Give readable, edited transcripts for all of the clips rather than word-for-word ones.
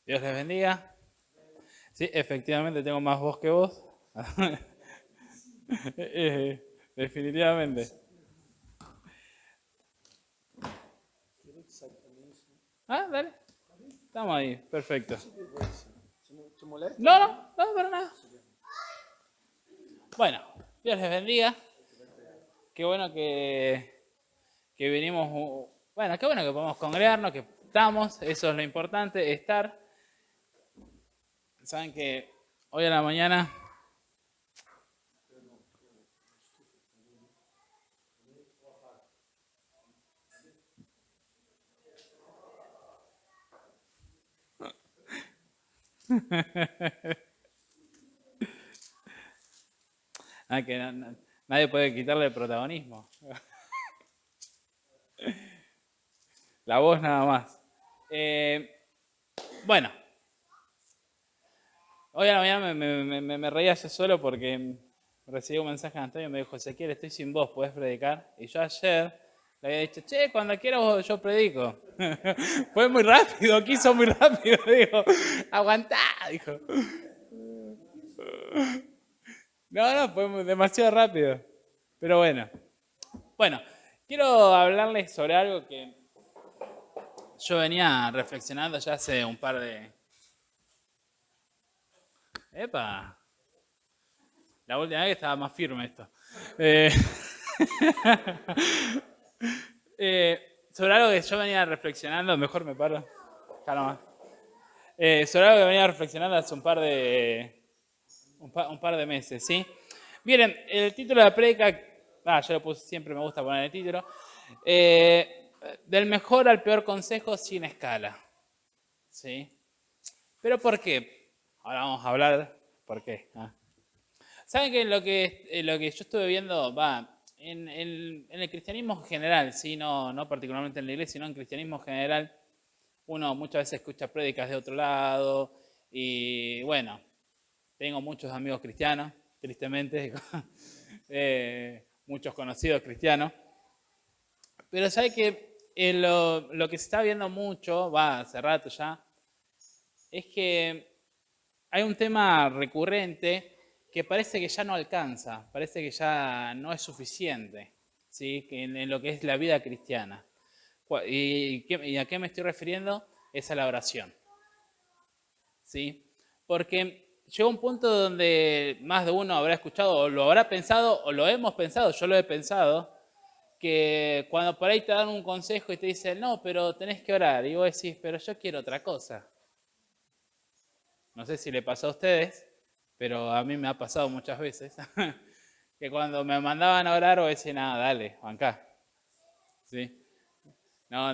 Dios les bendiga. Sí, efectivamente tengo más voz que vos. Definitivamente. Ah, dale. Estamos ahí. Perfecto. ¿Te molesta? No, no, no, para nada. Bueno, Dios les bendiga. Qué bueno que venimos. Bueno, qué bueno que podemos congregarnos, que estamos. Eso es lo importante, estar. Saben que hoy a la mañana. Que nadie puede quitarle el protagonismo. La voz nada más. Bueno, hoy a la mañana me reía yo solo porque recibí un mensaje de Antonio y me dijo: Ezequiel, estoy sin voz, ¿podés predicar? Y yo ayer le había dicho: che, cuando quieras yo predico. Fue muy rápido, quiso muy rápido. Dijo: aguantá, dijo. No, fue demasiado rápido. Pero bueno, quiero hablarles sobre algo que yo venía reflexionando ya hace un par de... ¡Epa! La última vez estaba más firme esto. Eh, sobre algo que yo venía reflexionando, mejor me paro. Calma. Sobre algo que venía reflexionando hace un par de meses, ¿sí? Miren, el título de la prédica, yo lo puse, siempre me gusta poner el título, del mejor al peor consejo sin escala, ¿sí? ¿Pero por qué? Ahora vamos a hablar por qué. Saben que lo que yo estuve viendo, en el cristianismo en general, ¿sí? No particularmente en la iglesia, sino en cristianismo en general, uno muchas veces escucha prédicas de otro lado y bueno, tengo muchos amigos cristianos, tristemente, muchos conocidos cristianos, pero sabe que lo que se está viendo mucho, hace rato ya, es que hay un tema recurrente que parece que ya no alcanza, parece que ya no es suficiente, ¿sí? Que en lo que es la vida cristiana. ¿Y a qué me estoy refiriendo? Es a la oración, ¿sí? Porque llega un punto donde más de uno habrá escuchado, o lo habrá pensado, o lo hemos pensado, yo lo he pensado, que cuando por ahí te dan un consejo y te dicen: no, pero tenés que orar, y vos decís: pero yo quiero otra cosa. No sé si le pasó a ustedes, pero a mí me ha pasado muchas veces, que cuando me mandaban a orar, o decían: nada, dale, bancá. ¿Sí? No.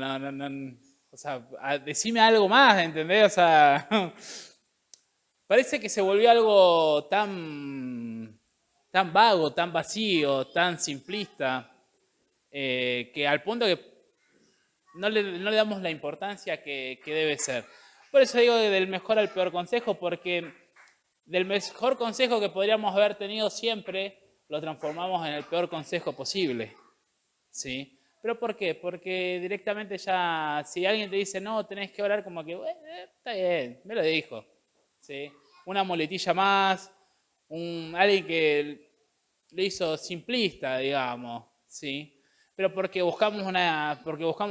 O sea, decime algo más, ¿entendés? O sea, parece que se volvió algo tan vago, tan vacío, tan simplista, que al punto que no le damos la importancia que debe ser. Por eso digo del mejor al peor consejo, porque del mejor consejo que podríamos haber tenido siempre, lo transformamos en el peor consejo posible, ¿sí? ¿Pero por qué? Porque directamente ya, si alguien te dice: no, tenés que orar, como que, está bien, me lo dijo, ¿sí? Una muletilla más, alguien que le hizo simplista, digamos, ¿sí? Pero porque buscamos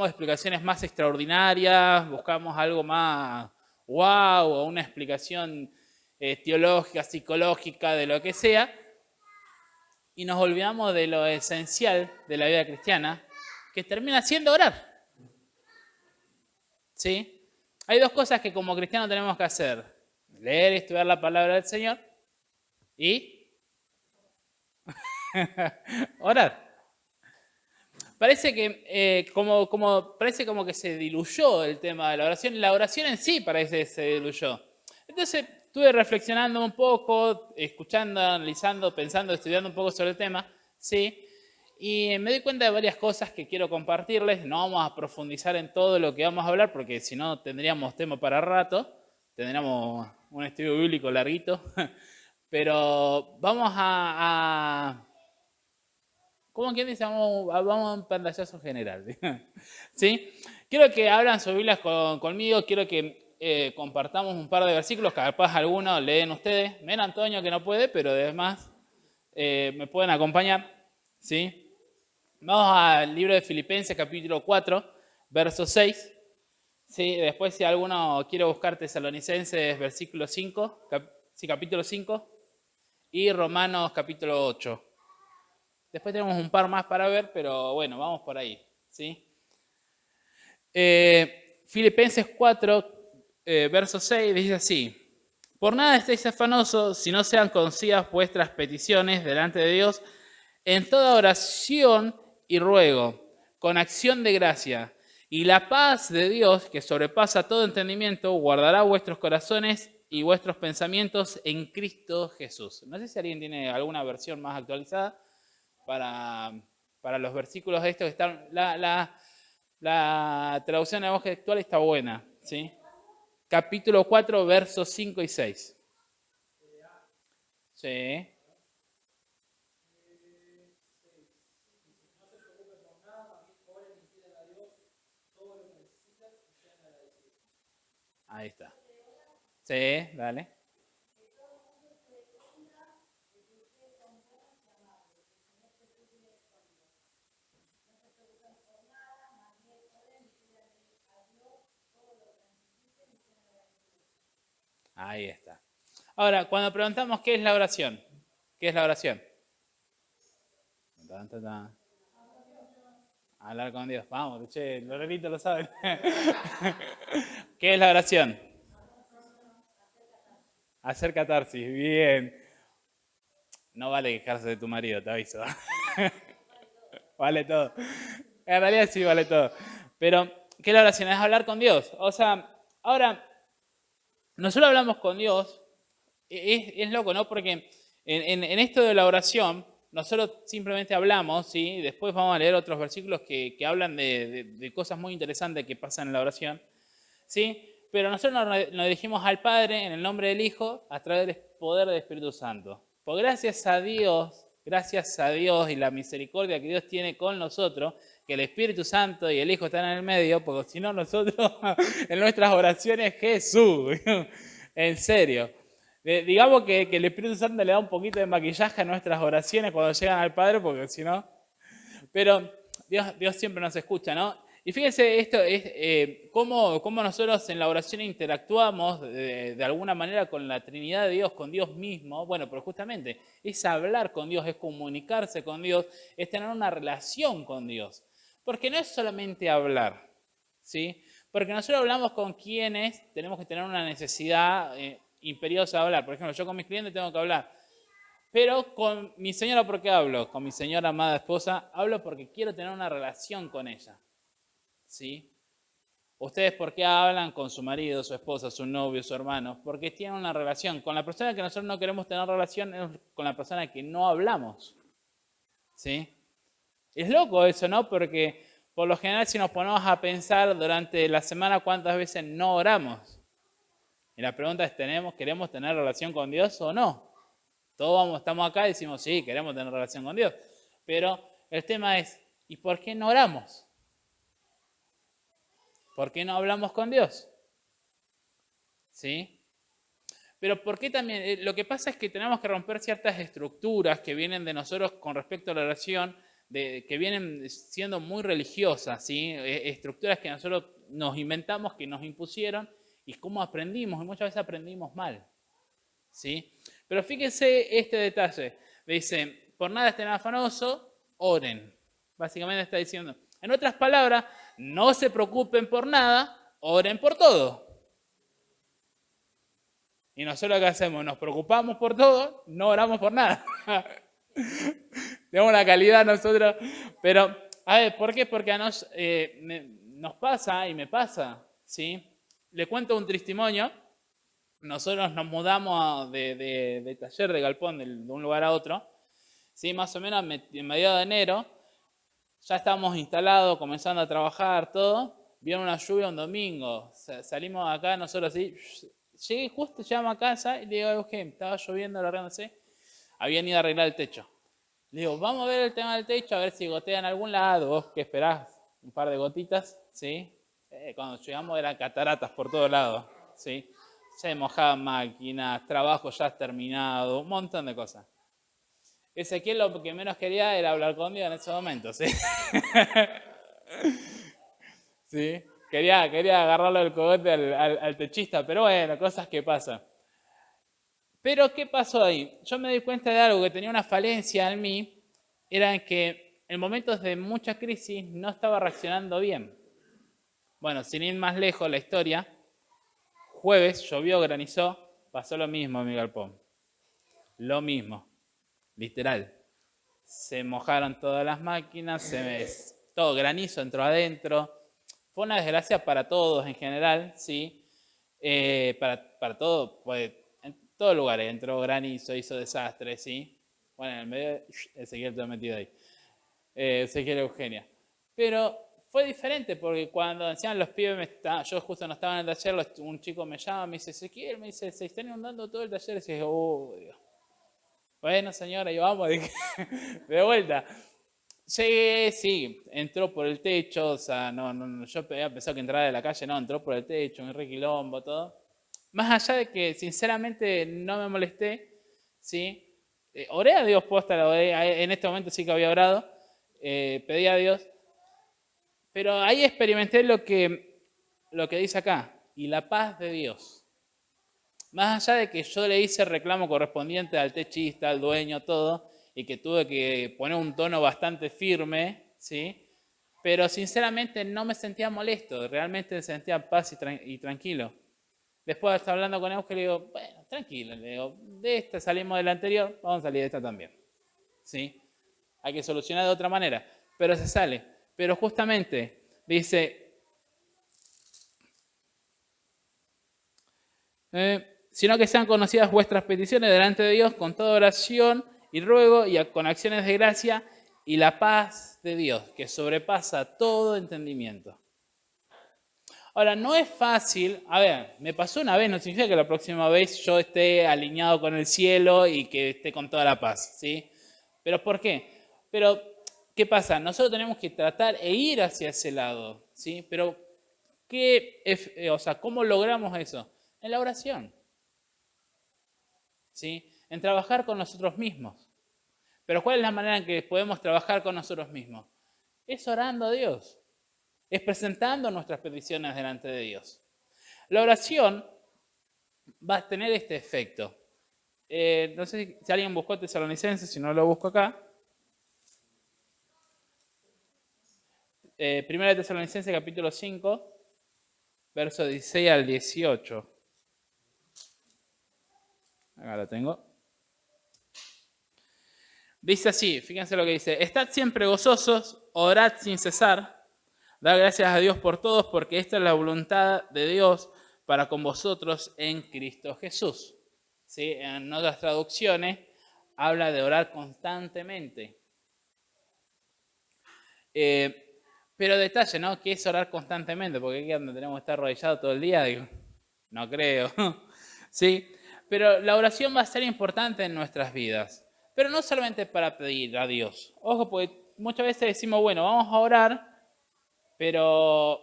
explicaciones más extraordinarias, buscamos algo más wow, o una explicación teológica, psicológica, de lo que sea, y nos olvidamos de lo esencial de la vida cristiana, que termina siendo orar, ¿sí? Hay dos cosas que como cristianos tenemos que hacer: leer y estudiar la palabra del Señor y orar. Parece que parece como que se diluyó el tema de la oración. La oración en sí parece que se diluyó. Entonces estuve reflexionando un poco, escuchando, analizando, pensando, estudiando un poco sobre el tema, ¿sí? Y me doy cuenta de varias cosas que quiero compartirles. No vamos a profundizar en todo lo que vamos a hablar, porque si no tendríamos tema para rato, tendríamos un estudio bíblico larguito. Pero vamos ¿cómo quien dice? Vamos a un pantallazo general. ¿Sí? Quiero que hablan sus Biblias conmigo, quiero que compartamos un par de versículos, capaz algunos leen ustedes, menos Antonio que no puede, pero además me pueden acompañar, ¿sí? Vamos al libro de Filipenses capítulo 4, verso 6. Sí, después si alguno quiere buscar Tesalonicenses versículo 5, capítulo 5, y Romanos capítulo 8. Después tenemos un par más para ver, pero bueno, vamos por ahí, ¿sí? Filipenses 4, verso 6 dice así: por nada estéis afanosos, si no sean conocidas vuestras peticiones delante de Dios en toda oración y ruego, con acción de gracia. Y la paz de Dios, que sobrepasa todo entendimiento, guardará vuestros corazones y vuestros pensamientos en Cristo Jesús. No sé si alguien tiene alguna versión más actualizada para los versículos estos que están. La traducción de la lenguaje actual está buena, ¿sí? Capítulo 4, versos 5 y 6. Sí. Ahí está. Sí, dale. Ahí está. Ahora, cuando preguntamos qué es la oración, ¿qué es la oración? Hablar con Dios. Vamos, che, Lorelito lo sabe. ¿Qué es la oración? Hacer catarsis. Bien. No vale quejarse de tu marido, te aviso. Vale todo. En realidad sí vale todo. Pero, ¿qué es la oración? Es hablar con Dios. O sea, ahora, nosotros hablamos con Dios. Es loco, ¿no? Porque en esto de la oración, nosotros simplemente hablamos, ¿sí? Después vamos a leer otros versículos que hablan de cosas muy interesantes que pasan en la oración, ¿sí? Pero nosotros nos dirigimos al Padre en el nombre del Hijo a través del poder del Espíritu Santo. Por gracias a Dios y la misericordia que Dios tiene con nosotros, que el Espíritu Santo y el Hijo están en el medio, porque si no nosotros en nuestras oraciones, Jesús, en serio. Digamos que el Espíritu Santo le da un poquito de maquillaje a nuestras oraciones cuando llegan al Padre, porque si no. Pero Dios siempre nos escucha, ¿no? Y fíjense, esto es cómo nosotros en la oración interactuamos de alguna manera con la Trinidad de Dios, con Dios mismo. Bueno, pero justamente es hablar con Dios, es comunicarse con Dios, es tener una relación con Dios. Porque no es solamente hablar, ¿sí? Porque nosotros hablamos con quienes tenemos que tener una necesidad imperiosa de hablar. Por ejemplo, yo con mis clientes tengo que hablar. Pero con mi señora, ¿por qué hablo? Con mi señora amada esposa, hablo porque quiero tener una relación con ella. ¿Sí? ¿Ustedes por qué hablan con su marido, su esposa, su novio, su hermano? Porque tienen una relación. Con la persona que nosotros no queremos tener relación es con la persona que no hablamos. ¿Sí? Es loco eso, ¿no? Porque por lo general si nos ponemos a pensar durante la semana cuántas veces no oramos. Y la pregunta es, ¿queremos tener relación con Dios o no? Todos estamos acá y decimos, sí, queremos tener relación con Dios. Pero el tema es, ¿y por qué no oramos? ¿Por qué no hablamos con Dios? ¿Sí? Pero ¿por qué también? Lo que pasa es que tenemos que romper ciertas estructuras que vienen de nosotros con respecto a la oración, que vienen siendo muy religiosas, ¿sí? Estructuras que nosotros nos inventamos, que nos impusieron, y cómo aprendimos, y muchas veces aprendimos mal. ¿Sí? Pero fíjense este detalle. Dice, por nada estén afanosos, oren. Básicamente está diciendo, en otras palabras, no se preocupen por nada, oren por todo. Y nosotros ¿qué hacemos? Nos preocupamos por todo, no oramos por nada. Tenemos una calidad nosotros. Pero, a ver, ¿por qué? Porque a nos pasa y me pasa, ¿sí? Le cuento un testimonio. Nosotros nos mudamos de taller de galpón de un lugar a otro, ¿sí? Más o menos en mediados de enero, ya estábamos instalados, comenzando a trabajar, todo. Vino una lluvia un domingo, salimos acá nosotros así, llegué justo, llegamos a casa y le digo a Eugen, estaba lloviendo, largándose, habían ido a arreglar el techo. Le digo, vamos a ver el tema del techo, a ver si gotea en algún lado, vos que esperás un par de gotitas, ¿sí? Cuando llegamos eran cataratas por todos lados, ¿sí? Se mojaban máquinas, trabajo ya terminado, un montón de cosas. Ezequiel lo que menos quería era hablar con Dios en ese momento, ¿sí? ¿Sí? Quería agarrarlo del cogote al techista, pero bueno, cosas que pasan. Pero, ¿qué pasó ahí? Yo me di cuenta de algo, que tenía una falencia en mí, era en que en momentos de mucha crisis no estaba reaccionando bien. Bueno, sin ir más lejos la historia, jueves llovió, granizó, pasó lo mismo en mi galpón. Lo mismo, literal. Se mojaron todas las máquinas, todo granizo entró adentro. Fue una desgracia para todos en general, ¿sí? Para todo, pues, en todo lugar entró granizo, hizo desastre, ¿sí? Bueno, en el medio, Ezequiel está metido ahí. Ezequiel Eugenia. Pero fue diferente porque cuando decían los pibes, yo justo no estaba en el taller, un chico me llama, me dice, Ezequiel, me dice, se está inundando todo el taller. Y dije, oh, Dios. Bueno, señora, y vamos, dije, de vuelta. Llegué, sí, entró por el techo, o sea, no, yo había pensado que entrara de la calle, no, entró por el techo, un requilombo, todo. Más allá de que, sinceramente, no me molesté, ¿sí? Oré a Dios, posta, en este momento sí que había orado, pedí a Dios, pero ahí experimenté lo que dice acá, y la paz de Dios. Más allá de que yo le hice el reclamo correspondiente al techista, al dueño, todo, y que tuve que poner un tono bastante firme, ¿sí? Pero sinceramente no me sentía molesto, realmente me sentía paz y tranquilo. Después de estar hablando con Euge, le digo, bueno, tranquilo, le digo, de esta salimos de la anterior, vamos a salir de esta también, ¿sí? Hay que solucionar de otra manera, pero se sale. Pero justamente dice, sino que sean conocidas vuestras peticiones delante de Dios con toda oración y ruego y con acciones de gracia y la paz de Dios, que sobrepasa todo entendimiento. Ahora, no es fácil, a ver, me pasó una vez, no significa que la próxima vez yo esté alineado con el cielo y que esté con toda la paz, ¿sí? ¿Pero por qué? Pero, ¿qué pasa? Nosotros tenemos que tratar e ir hacia ese lado, ¿sí? Pero, ¿cómo logramos eso? En la oración. ¿Sí? En trabajar con nosotros mismos. Pero ¿cuál es la manera en que podemos trabajar con nosotros mismos? Es orando a Dios. Es presentando nuestras peticiones delante de Dios. La oración va a tener este efecto. No sé si alguien buscó Tesalonicenses, si no lo busco acá. Primera de Tesalonicenses, capítulo 5, verso 16 al 18. Acá lo tengo. Dice así, fíjense lo que dice, estad siempre gozosos, orad sin cesar, dad gracias a Dios por todos, porque esta es la voluntad de Dios para con vosotros en Cristo Jesús. ¿Sí? En otras traducciones habla de orar constantemente. Pero detalle, ¿no? ¿Qué es orar constantemente? Porque aquí donde tenemos que estar arrodillados todo el día, digo, no creo. ¿Sí? Pero la oración va a ser importante en nuestras vidas. Pero no solamente para pedir a Dios. Ojo, porque muchas veces decimos, bueno, vamos a orar, pero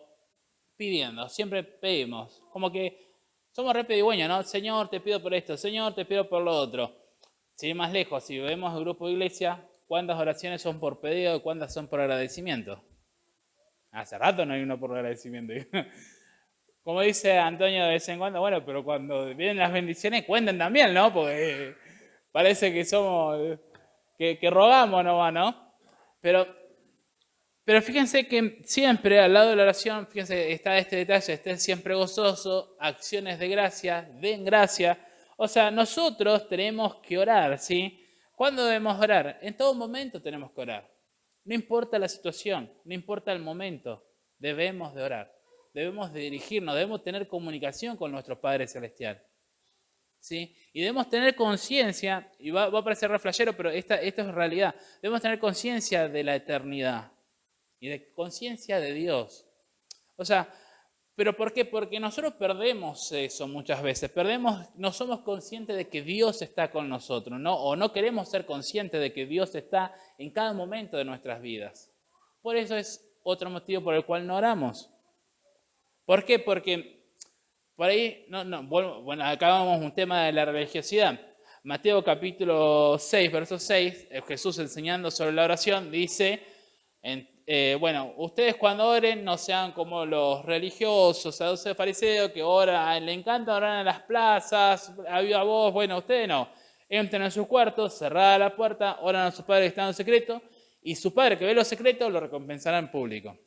pidiendo, siempre pedimos. Como que somos re pedigüeños, ¿no? Señor, te pido por esto, Señor, te pido por lo otro. Si más lejos, si vemos el grupo de iglesia, ¿cuántas oraciones son por pedido y cuántas son por agradecimiento? Hace rato no hay uno por agradecimiento. Como dice Antonio de vez en cuando, bueno, pero cuando vienen las bendiciones cuenten también, ¿no? Porque parece que somos, que rogamos nomás, ¿no? Pero fíjense que siempre al lado de la oración, fíjense, está este detalle, estén siempre gozoso, acciones de gracia, den gracia. O sea, nosotros tenemos que orar, ¿sí? ¿Cuándo debemos orar? En todo momento tenemos que orar. No importa la situación, no importa el momento, debemos de orar. Debemos de dirigirnos, debemos tener comunicación con nuestro Padre Celestial. ¿Sí? Y debemos tener conciencia, y va a parecer re flashero, pero esto es realidad, debemos tener conciencia de la eternidad y de conciencia de Dios. O sea, ¿pero por qué? Porque nosotros perdemos eso muchas veces, no somos conscientes de que Dios está con nosotros, ¿no? O no queremos ser conscientes de que Dios está en cada momento de nuestras vidas. Por eso es otro motivo por el cual no oramos. ¿Por qué? Porque por ahí, bueno, acá vamos un tema de la religiosidad. Mateo capítulo 6, verso 6, Jesús enseñando sobre la oración, dice, bueno, ustedes cuando oren no sean como los religiosos, saduceos, fariseos, que oran, le encanta orar en las plazas, a viva voz. Bueno, ustedes no. Entren en sus cuartos, cerrada la puerta, oran a su Padre que está en secreto, y su Padre que ve lo secreto lo recompensará en público.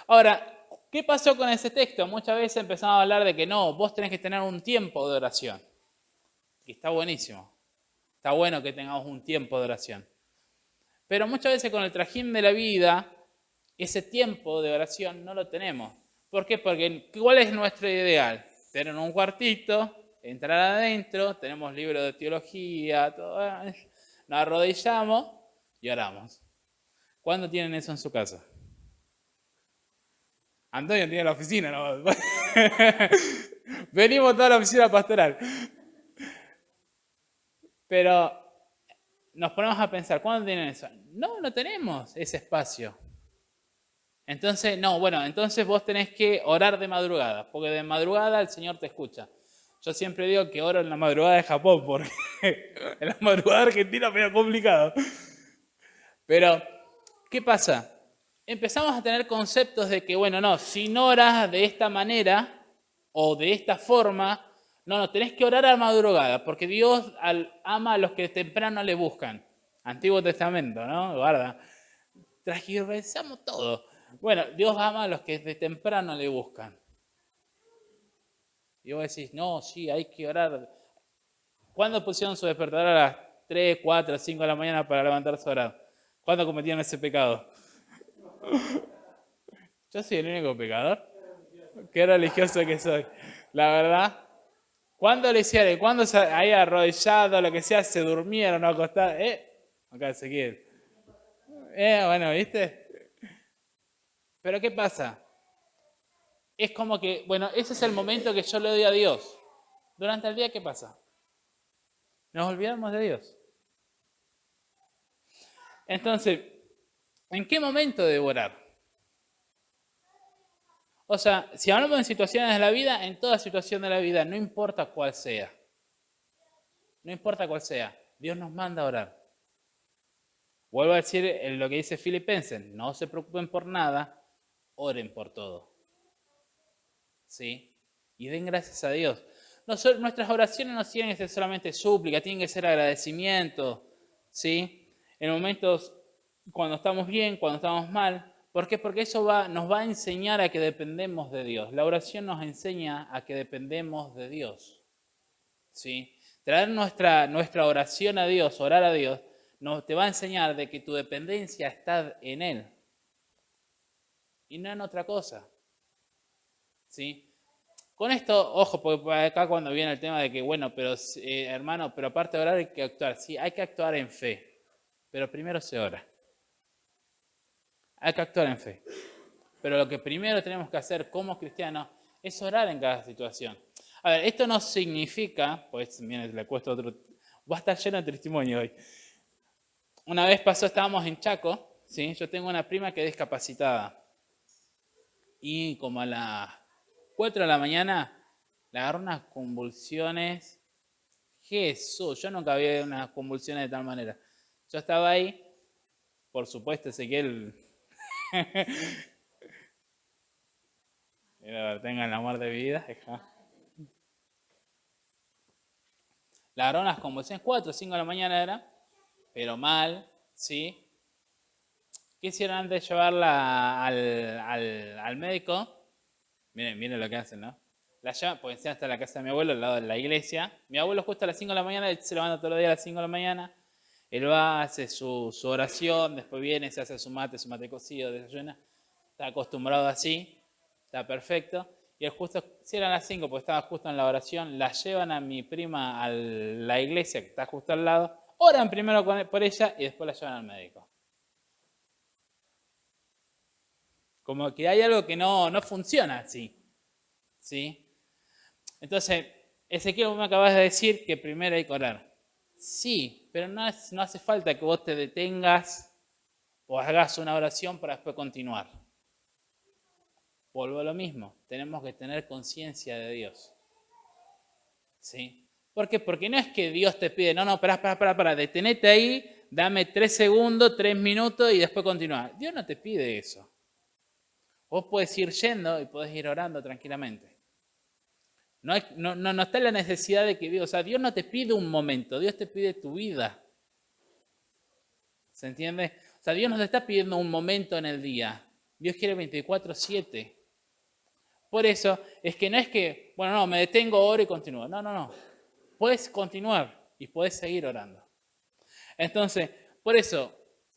Ahora, ¿qué pasó con ese texto? Muchas veces empezamos a hablar de que no, vos tenés que tener un tiempo de oración. Y está buenísimo. Está bueno que tengamos un tiempo de oración. Pero muchas veces con el trajín de la vida, ese tiempo de oración no lo tenemos. ¿Por qué? Porque ¿cuál es nuestro ideal? Tener un cuartito, entrar adentro, tenemos libros de teología, todo, nos arrodillamos y oramos. ¿Cuándo tienen eso en su casa? Antonio tiene la oficina, ¿no? Venimos toda la oficina pastoral. Pero nos ponemos a pensar, ¿cuándo tienen eso? No tenemos ese espacio. Entonces, entonces vos tenés que orar de madrugada, porque de madrugada el Señor te escucha. Yo siempre digo que oro en la madrugada de Japón, porque en la madrugada argentina es medio complicado. Pero, ¿qué pasa? Empezamos a tener conceptos de que, si no oras de esta manera o de esta forma, tenés que orar a la madrugada, porque Dios ama a los que temprano le buscan. Antiguo Testamento, ¿no? Guarda. Transgiversamos todo. Bueno, Dios ama a los que de temprano le buscan. Y vos decís, no, sí, hay que orar. ¿Cuándo pusieron su despertador a las 3, 4, 5 de la mañana para levantarse a orar? ¿Cuándo cometieron ese pecado? Yo soy el único pecador. Qué religioso que soy. La verdad. ¿Cuándo le hicieron? ¿Cuándo ahí arrodillado, lo que sea, se durmieron o acostaron? Acá Ezequiel. Bueno, ¿viste? Pero ¿qué pasa? Es como que, ese es el momento que yo le doy a Dios. Durante el día, ¿qué pasa? Nos olvidamos de Dios. Entonces, ¿en qué momento debo orar? O sea, si hablamos de situaciones de la vida, en toda situación de la vida, no importa cuál sea. No importa cuál sea, Dios nos manda a orar. Vuelvo a decir lo que dice Filipenses, no se preocupen por nada, oren por todo. ¿Sí? Y den gracias a Dios. Nuestras oraciones no tienen que ser solamente súplica, tienen que ser agradecimiento. ¿Sí? En momentos cuando estamos bien, cuando estamos mal. ¿Por qué? Porque eso nos va a enseñar a que dependemos de Dios. La oración nos enseña a que dependemos de Dios. ¿Sí? Traer nuestra oración a Dios, orar a Dios, te va a enseñar de que tu dependencia está en Él y no en otra cosa. ¿Sí? Con esto, ojo, porque acá cuando viene el tema de que, pero hermano, pero aparte de orar hay que actuar. Sí, hay que actuar en fe, pero primero se ora. Hay que actuar en fe. Pero lo que primero tenemos que hacer como cristianos es orar en cada situación. A ver, esto no significa, pues miren, le cuesta otro, va a estar lleno de testimonio hoy. Una vez estábamos en Chaco, ¿sí? Yo tengo una prima que es discapacitada. Y como a las 4 de la mañana le agarró unas convulsiones. Jesús, yo nunca había unas convulsiones de tal manera. Yo estaba ahí, por supuesto, Ezequiel. Tengan el amor de vida. Le agarró unas convulsiones, 4 o 5 de la mañana era, pero mal, ¿sí? ¿Qué hicieron antes de llevarla al médico? Miren lo que hacen, ¿no? La llevan, porque encima está la casa de mi abuelo, al lado de la iglesia. Mi abuelo justo a las 5 de la mañana, él se levanta todos los días a las 5 de la mañana. Él va, hace su oración, después viene, se hace su mate cocido, desayuna. Está acostumbrado así, está perfecto. Y él justo, si eran las 5, porque estaba justo en la oración, la llevan a mi prima a la iglesia, que está justo al lado. Oran primero por ella y después la llevan al médico. Como que hay algo que no funciona así. ¿Sí? Entonces, Ezequiel, vos me acabas de decir que primero hay que orar. Sí, pero no hace falta que vos te detengas o hagas una oración para después continuar. vuelvo a lo mismo, tenemos que tener conciencia de Dios. ¿Sí? ¿Por qué? Porque no es que Dios te pide, no, para, detenete ahí, dame 3 segundos, 3 minutos y después continúa. Dios no te pide eso. Vos podés ir yendo y podés ir orando tranquilamente. No está la necesidad de que Dios, o sea, Dios no te pide un momento, Dios te pide tu vida. ¿Se entiende? O sea, Dios no te está pidiendo un momento en el día. Dios quiere 24/7. Por eso es que no es que, bueno, no, me detengo, oro y continúo. No. Puedes continuar y puedes seguir orando. Entonces, por eso,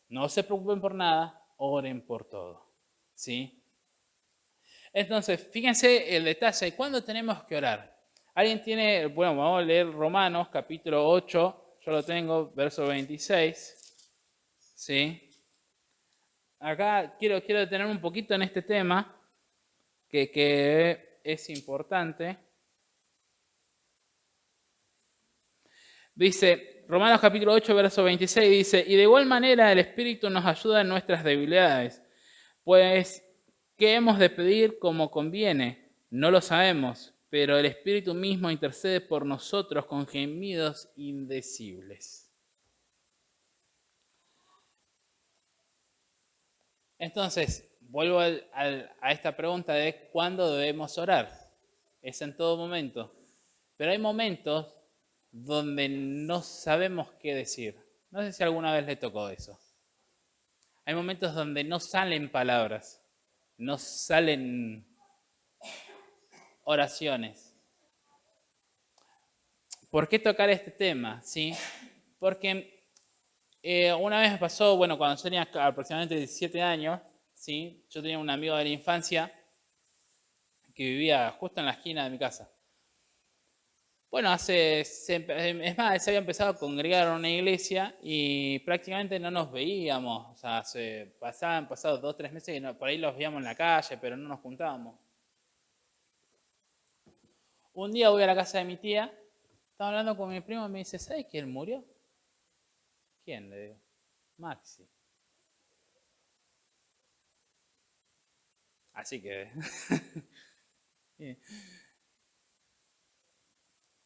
no se preocupen por nada, oren por todo. ¿Sí? Entonces, fíjense el detalle, ¿cuándo tenemos que orar? ¿Alguien tiene, bueno, vamos a leer Romanos capítulo 8, yo lo tengo, verso 26. ¿Sí? Acá quiero detener un poquito en este tema, que es importante. Dice, Romanos capítulo 8, verso 26, dice, y de igual manera el Espíritu nos ayuda en nuestras debilidades, pues, ¿qué hemos de pedir como conviene? No lo sabemos, pero el Espíritu mismo intercede por nosotros con gemidos indecibles. Entonces, vuelvo a esta pregunta de cuándo debemos orar. Es en todo momento. Pero hay momentos donde no sabemos qué decir. No sé si alguna vez le tocó eso. Hay momentos donde no salen palabras, no salen oraciones. ¿Por qué tocar este tema? ¿Sí? Porque una vez me pasó, bueno, cuando yo tenía aproximadamente 17 años, ¿sí? Yo tenía un amigo de la infancia que vivía justo en la esquina de mi casa. Bueno, es más, él se había empezado a congregar en una iglesia y prácticamente no nos veíamos. O sea, pasaban pasados 2 o 3 meses y por ahí los veíamos en la calle, pero no nos juntábamos. Un día voy a la casa de mi tía, estaba hablando con mi primo y me dice, ¿sabes quién murió? ¿Quién? Le digo, Maxi. Así que...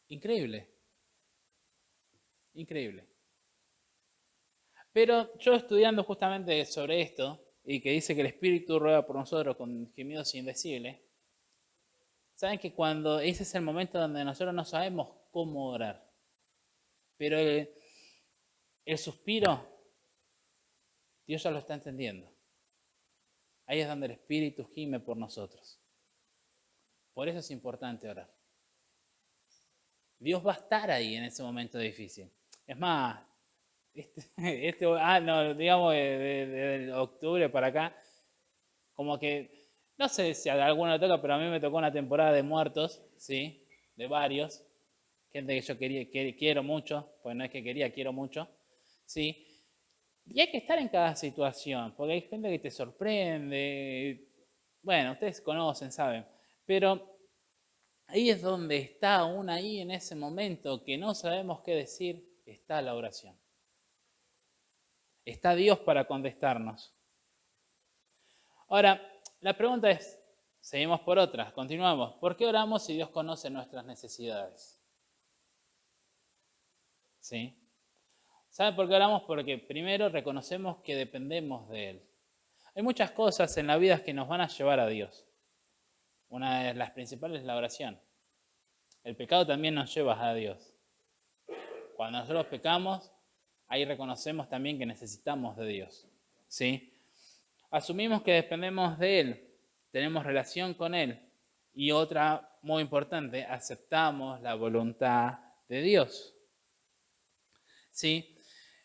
Increíble. Increíble. Pero yo estudiando justamente sobre esto, y que dice que el Espíritu ruega por nosotros con gemidos indecibles, saben que cuando ese es el momento donde nosotros no sabemos cómo orar, pero el suspiro, Dios ya lo está entendiendo. Ahí es donde el Espíritu gime por nosotros. Por eso es importante orar. Dios va a estar ahí en ese momento difícil. Es más, digamos de octubre para acá, como que, no sé si a alguno le toca, pero a mí me tocó una temporada de muertos, ¿sí? De varios, gente que yo quiero mucho, pues no es que quiero mucho, ¿sí? Y hay que estar en cada situación, porque hay gente que te sorprende, bueno, ustedes conocen, saben, pero ahí es donde está, aún ahí en ese momento que no sabemos qué decir, está la oración. Está Dios para contestarnos. Ahora, la pregunta es, seguimos por otras, continuamos. ¿Por qué oramos si Dios conoce nuestras necesidades? ¿Sí? ¿Saben por qué oramos? Porque primero reconocemos que dependemos de Él. Hay muchas cosas en la vida que nos van a llevar a Dios. Una de las principales es la oración. El pecado también nos lleva a Dios. Cuando nosotros pecamos, ahí reconocemos también que necesitamos de Dios. ¿Sí? Asumimos que dependemos de Él, tenemos relación con Él. Y otra muy importante, aceptamos la voluntad de Dios. ¿Sí?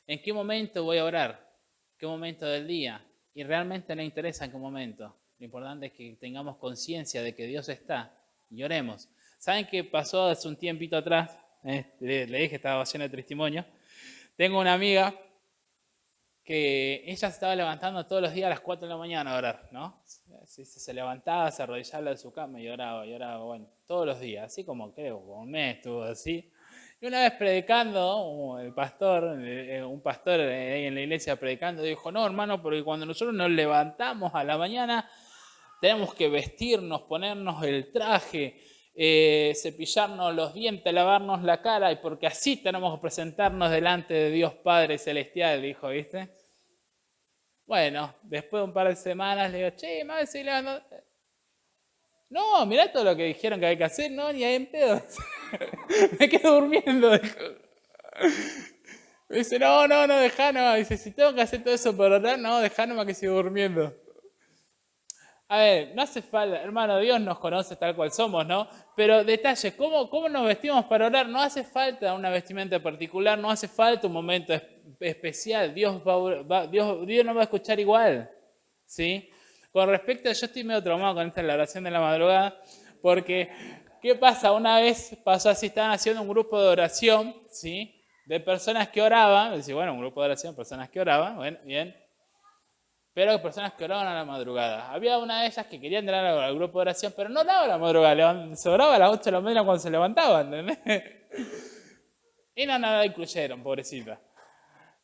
¿En qué momento voy a orar? ¿Qué momento del día? Y realmente no interesa en qué momento. Lo importante es que tengamos conciencia de que Dios está y oremos. ¿Saben qué pasó hace un tiempito atrás? Le dije que estaba haciendo el testimonio. Tengo una amiga que ella se estaba levantando todos los días a las 4 de la mañana a orar, ¿no? Se levantaba, se arrodillaba en su cama y oraba, bueno, todos los días, así como creo, como un mes estuvo así. Y una vez predicando, el pastor, un pastor ahí en la iglesia predicando, dijo, no hermano, porque cuando nosotros nos levantamos a la mañana, tenemos que vestirnos, ponernos el traje, cepillarnos los dientes, lavarnos la cara, y porque así tenemos que presentarnos delante de Dios Padre Celestial, dijo, ¿viste? Bueno, después de un par de semanas le digo, che, me voy a seguir lavando. No, mirá todo lo que dijeron que hay que hacer, no, ni ahí en pedo. Me quedo durmiendo. Dijo. Me dice, no, dejá, no. Dice, si tengo que hacer todo eso por orar, no, dejá nomás que sigo durmiendo. A ver, no hace falta, hermano, Dios nos conoce tal cual somos, ¿no? Pero detalle, ¿cómo nos vestimos para orar? No hace falta una vestimenta particular, no hace falta un momento especial. Dios no va a escuchar igual, ¿sí? Con respecto, yo estoy medio traumado con esta la oración de la madrugada, porque, ¿qué pasa? Una vez pasó así, estaban haciendo un grupo de oración, ¿sí? De personas que oraban, decía, bueno, un grupo de oración, personas que oraban, bueno, bien. Pero personas que oraban a la madrugada. Había una de ellas que quería entrar al grupo de oración, pero no oraba a la madrugada, se oraba a las 8 de la mañana cuando se levantaban, ¿entendés? Y no, nada incluyeron, pobrecita.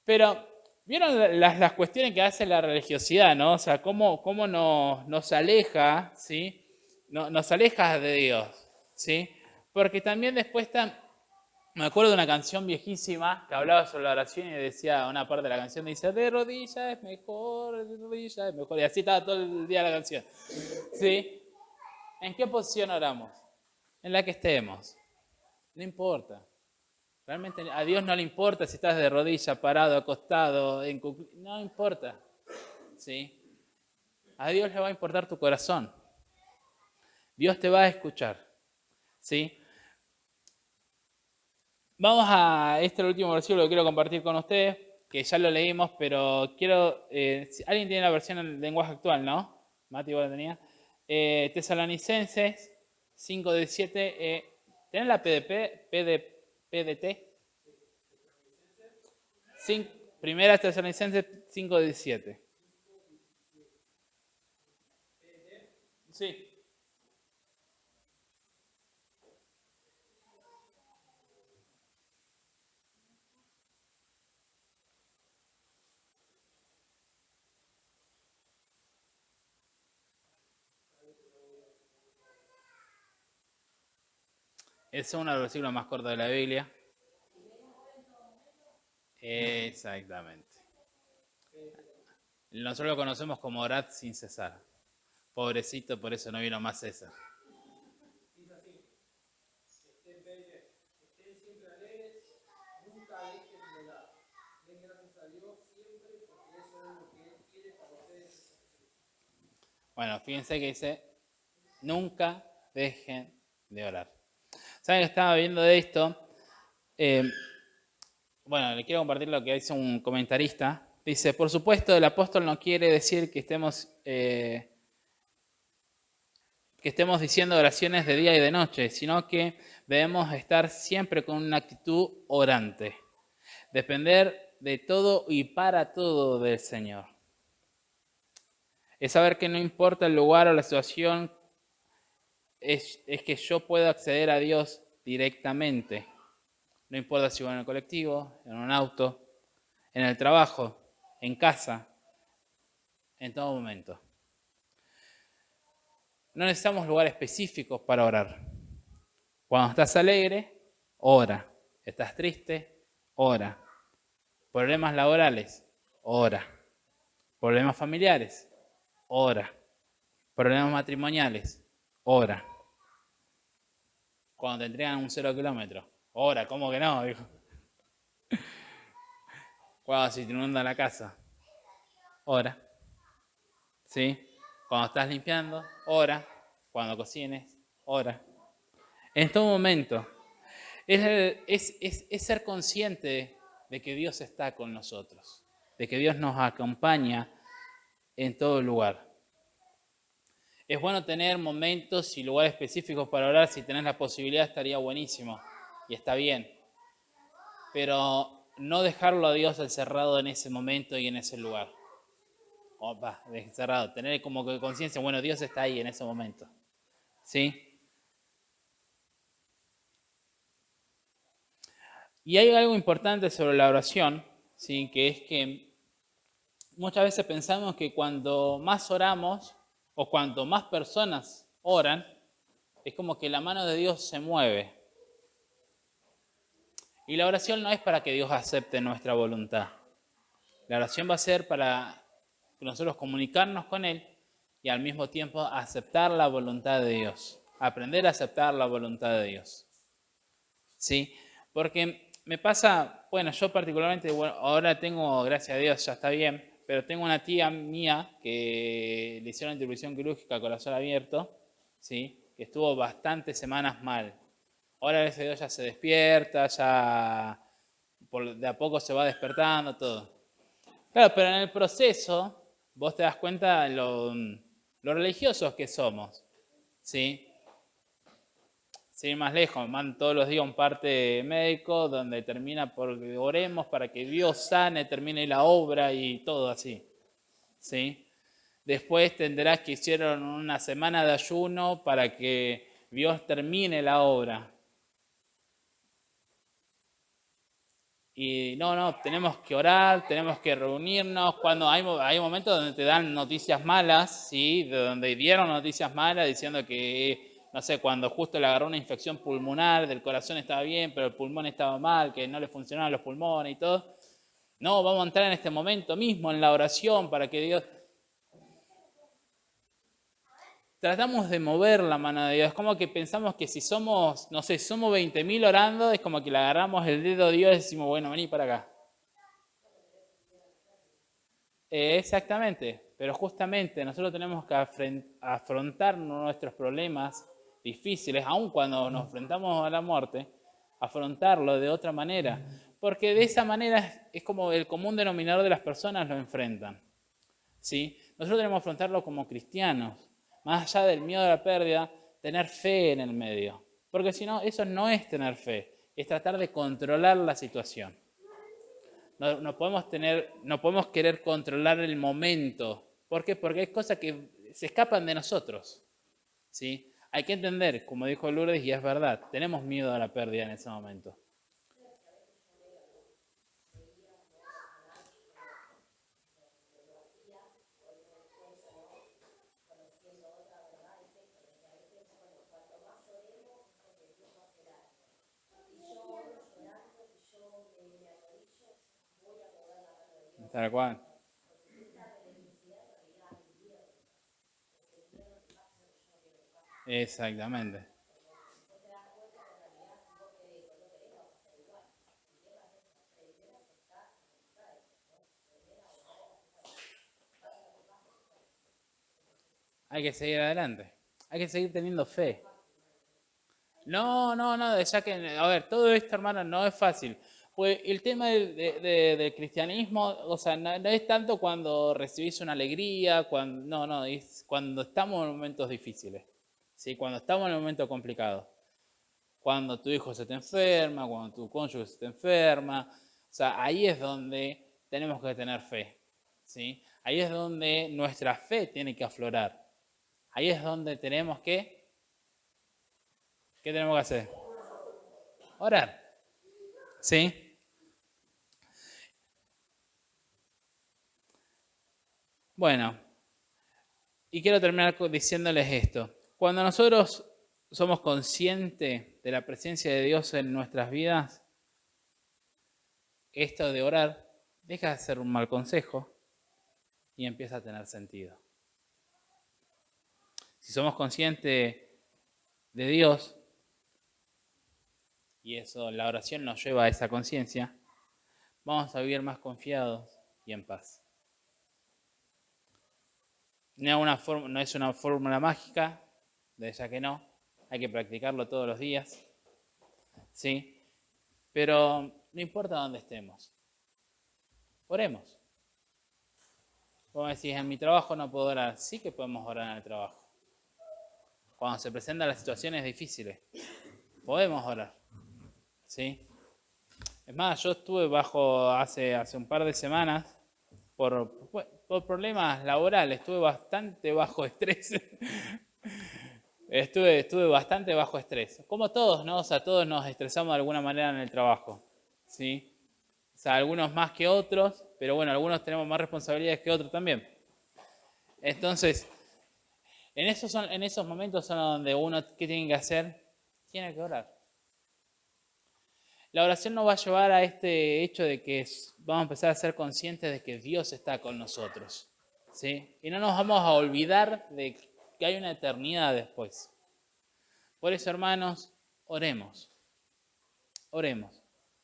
Pero, ¿vieron las cuestiones que hace la religiosidad, no? O sea, cómo nos aleja, ¿sí? Nos aleja de Dios, ¿sí? Porque también después está... Me acuerdo de una canción viejísima que hablaba sobre la oración y decía, una parte de la canción dice, de rodillas es mejor, de rodillas es mejor. Y así estaba todo el día la canción. ¿Sí? ¿En qué posición oramos? En la que estemos. No importa. Realmente a Dios no le importa si estás de rodillas, parado, acostado, no importa. ¿Sí? A Dios le va a importar tu corazón. Dios te va a escuchar. ¿Sí? Vamos a el último versículo que quiero compartir con ustedes, que ya lo leímos, pero quiero... alguien tiene la versión en lenguaje actual, ¿no? Mati, vos la tenía. Tesalonicenses 5:17. ¿Tenés la PDT? Primera Tesalonicenses 5:17. Sí. Es uno de los versículos más cortos de la Biblia. Exactamente. Nosotros lo conocemos como orad sin cesar. Pobrecito, por eso no vino más César. Bueno, fíjense que dice, nunca dejen de orar. ¿Saben que estaba viendo de esto? Bueno, le quiero compartir lo que dice un comentarista. Dice, por supuesto, el apóstol no quiere decir que estemos diciendo oraciones de día y de noche, sino que debemos estar siempre con una actitud orante. Depender de todo y para todo del Señor. Es saber que no importa el lugar o la situación, es que yo puedo acceder a Dios directamente. No importa si voy en el colectivo, en un auto, en el trabajo, en casa, en todo momento. No necesitamos lugares específicos para orar. Cuando estás alegre, ora. Estás triste, ora. Problemas laborales, ora. Problemas familiares, ora. Problemas matrimoniales, ora. Cuando te entregan un 0 kilómetro, ora, ¿cómo que no? Dijo. Cuando se te inunda la casa, ora. ¿Sí? Cuando estás limpiando, ora. Cuando cocines, ora. En todo momento. Es ser consciente de que Dios está con nosotros. De que Dios nos acompaña en todo lugar. Es bueno tener momentos y lugares específicos para orar. Si tenés la posibilidad estaría buenísimo. Y está bien. Pero no dejarlo a Dios encerrado en ese momento y en ese lugar. Opa, encerrado. Tener como que conciencia, bueno, Dios está ahí en ese momento. ¿Sí? Y hay algo importante sobre la oración, ¿sí? Que es que muchas veces pensamos que cuando más oramos, o cuanto más personas oran, es como que la mano de Dios se mueve. Y la oración no es para que Dios acepte nuestra voluntad. La oración va a ser para nosotros comunicarnos con Él y al mismo tiempo aceptar la voluntad de Dios. Aprender a aceptar la voluntad de Dios. ¿Sí? Porque me pasa, bueno, yo particularmente, bueno, ahora tengo, gracias a Dios, ya está bien, pero tengo una tía mía que le hicieron intervención quirúrgica a corazón abierto, ¿sí? Que estuvo bastantes semanas mal. Ahora, gracias a Dios, ya se despierta, ya de a poco se va despertando, todo. Claro, pero en el proceso vos te das cuenta de lo religiosos que somos, ¿sí? Sin ir más lejos, mandan todos los días un parte médico donde termina por oremos para que Dios sane, termine la obra y todo así, ¿sí? Después tendrás que hicieron una semana de ayuno para que Dios termine la obra. Y no, tenemos que orar, tenemos que reunirnos. Cuando hay momentos donde te dan noticias malas, ¿sí? Donde dieron noticias malas diciendo que, no sé, cuando justo le agarró una infección pulmonar, del corazón estaba bien, pero el pulmón estaba mal, que no le funcionaban los pulmones y todo. No, vamos a entrar en este momento mismo en la oración para que Dios... Tratamos de mover la mano de Dios. Es como que pensamos que si somos, no sé, somos 20.000 orando, es como que le agarramos el dedo a Dios y decimos, bueno, vení para acá. Exactamente, pero justamente nosotros tenemos que afrontar nuestros problemas difíciles, aun cuando nos enfrentamos a la muerte, afrontarlo de otra manera, porque de esa manera es como el común denominador de las personas lo enfrentan. ¿Sí? Nosotros tenemos que afrontarlo como cristianos, más allá del miedo a la pérdida, tener fe en el medio, porque si no, eso no es tener fe, es tratar de controlar la situación. No podemos querer controlar el momento. ¿Por qué? Porque hay cosas que se escapan de nosotros. ¿Sí? Hay que entender, como dijo Lourdes, y es verdad, tenemos miedo a la pérdida en ese momento. Tal cual. Exactamente. Hay que seguir adelante. Hay que seguir teniendo fe. No, ya que, a ver, todo esto, hermano, no es fácil. Pues el tema del cristianismo, o sea, no es tanto cuando recibís una alegría, no, es cuando estamos en momentos difíciles, ¿sí? Cuando estamos en momentos complicados. Cuando tu hijo se te enferma, cuando tu cónyuge se te enferma, o sea, ahí es donde tenemos que tener fe, ¿sí? Ahí es donde nuestra fe tiene que aflorar. Ahí es donde tenemos que, ¿qué tenemos que hacer? Orar, ¿sí? Bueno, y quiero terminar diciéndoles esto. Cuando nosotros somos conscientes de la presencia de Dios en nuestras vidas, esto de orar deja de ser un mal consejo y empieza a tener sentido. Si somos conscientes de Dios, y eso, la oración nos lleva a esa conciencia, vamos a vivir más confiados y en paz. No es una fórmula mágica, de ya que no, hay que practicarlo todos los días, ¿sí? Pero no importa dónde estemos, oremos. Vos me decís, en mi trabajo no puedo orar, sí que podemos orar en el trabajo. Cuando se presentan las situaciones difíciles, podemos orar, ¿sí? Es más, yo estuve hace un par de semanas, por problemas laborales, estuve bastante bajo estrés. Estuve bastante bajo estrés. Como todos, ¿no? O sea, todos nos estresamos de alguna manera en el trabajo, ¿sí? O sea, algunos más que otros, pero bueno, algunos tenemos más responsabilidades que otros también. Entonces, En esos momentos son donde uno, ¿qué tiene que hacer? Tiene que orar. La oración nos va a llevar a este hecho de que vamos a empezar a ser conscientes de que Dios está con nosotros, ¿sí? Y no nos vamos a olvidar de que hay una eternidad después. Por eso, hermanos, oremos. Oremos.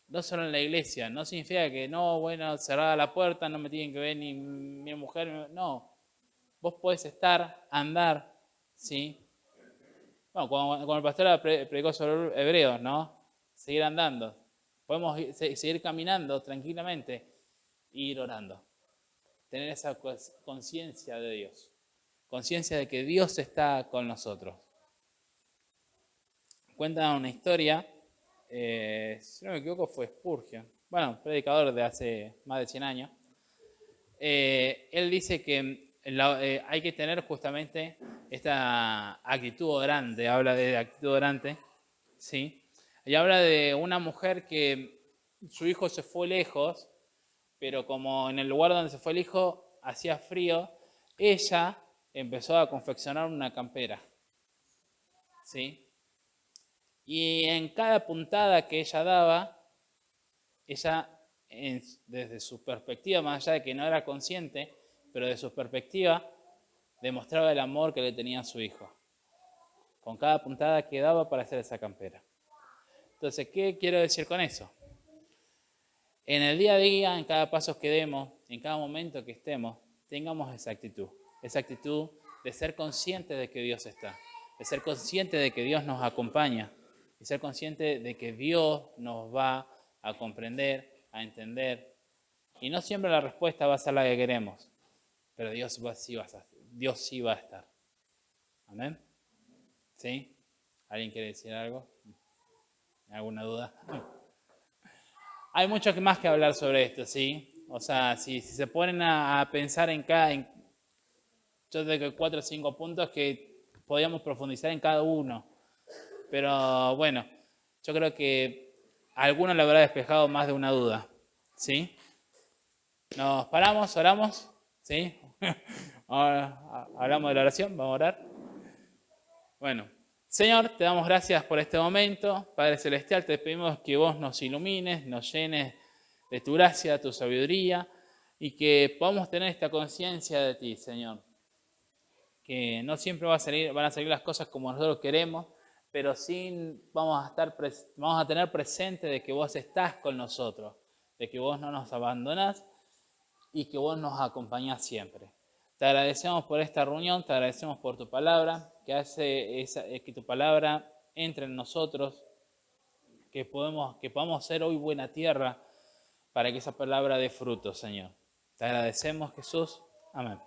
No solo en la iglesia. No significa que no, bueno, cerrada la puerta, no me tienen que ver ni mi mujer. No. Vos podés estar, andar, ¿sí? Bueno, cuando el pastor predicó sobre Hebreos, ¿no? Seguir andando. Podemos seguir caminando tranquilamente e ir orando. Tener esa conciencia de Dios. Conciencia de que Dios está con nosotros. Cuenta una historia, si no me equivoco fue Spurgeon, bueno, predicador de hace más de 100 años. Él dice que hay que tener justamente esta actitud orante, habla de actitud orante, ¿sí? Y habla de una mujer que su hijo se fue lejos, pero como en el lugar donde se fue el hijo hacía frío, ella empezó a confeccionar una campera, ¿sí? Y en cada puntada que ella daba, ella, desde su perspectiva, más allá de que no era consciente, pero de su perspectiva, demostraba el amor que le tenía a su hijo. Con cada puntada que daba para hacer esa campera. Entonces, ¿qué quiero decir con eso? En el día a día, en cada paso que demos, en cada momento que estemos, tengamos esa actitud de ser conscientes de que Dios está, de ser conscientes de que Dios nos acompaña, y ser conscientes de que Dios nos va a comprender, a entender. Y no siempre la respuesta va a ser la que queremos, pero Dios sí va a estar. ¿Amén? ¿Sí? ¿Alguien quiere decir algo? ¿Alguna duda? Hay mucho más que hablar sobre esto, ¿sí? O sea, si se ponen a pensar yo creo que 4 o 5 puntos que podríamos profundizar en cada uno. Pero bueno, yo creo que a alguno le habrá despejado más de una duda, ¿sí? Nos paramos, oramos, ¿sí? Ahora hablamos de la oración, vamos a orar. Bueno, Señor, te damos gracias por este momento. Padre Celestial, te pedimos que vos nos ilumines, nos llenes de tu gracia, tu sabiduría, y que podamos tener esta conciencia de ti, Señor. Que no siempre van a salir las cosas como nosotros queremos, pero sí vamos a tener presente de que vos estás con nosotros, de que vos no nos abandonás y que vos nos acompañás siempre. Te agradecemos por esta reunión, te agradecemos por tu palabra, que hace que tu palabra entre en nosotros, que podamos ser hoy buena tierra para que esa palabra dé fruto, Señor. Te agradecemos, Jesús. Amén.